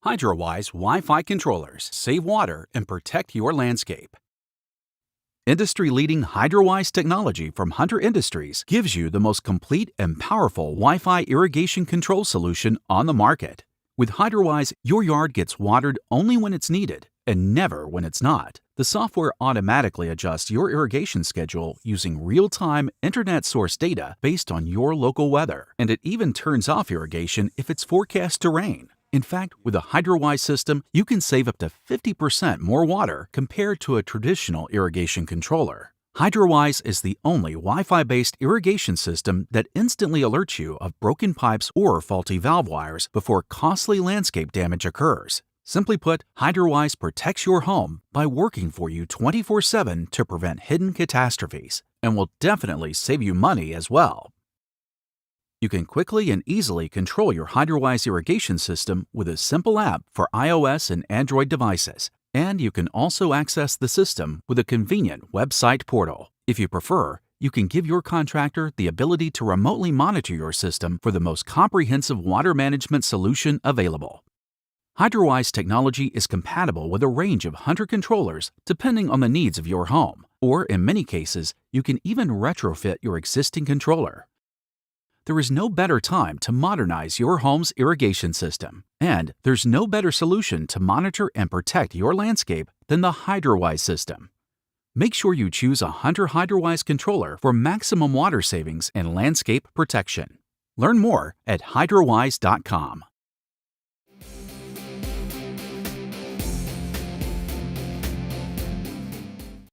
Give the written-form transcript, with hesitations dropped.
Hydrawise Wi-Fi controllers save water and protect your landscape. Industry-leading Hydrawise technology from Hunter Industries gives you the most complete and powerful Wi-Fi irrigation control solution on the market. With Hydrawise, your yard gets watered only when it's needed and never when it's not. The software automatically adjusts your irrigation schedule using real-time internet-sourced data based on your local weather, and it even turns off irrigation if it's forecast to rain. In fact, with a Hydrawise system, you can save up to 50% more water compared to a traditional irrigation controller. Hydrawise is the only Wi-Fi-based irrigation system that instantly alerts you of broken pipes or faulty valve wires before costly landscape damage occurs. Simply put, Hydrawise protects your home by working for you 24/7 to prevent hidden catastrophes, and will definitely save you money as well. You can quickly and easily control your Hydrawise irrigation system with a simple app for iOS and Android devices, and you can also access the system with a convenient website portal. If you prefer, you can give your contractor the ability to remotely monitor your system for the most comprehensive water management solution available. Hydrawise technology is compatible with a range of Hunter controllers depending on the needs of your home, or in many cases, you can even retrofit your existing controller. There is no better time to modernize your home's irrigation system, and there's no better solution to monitor and protect your landscape than the Hydrawise system. Make sure you choose a Hunter Hydrawise controller for maximum water savings and landscape protection. Learn more at hydrawise.com.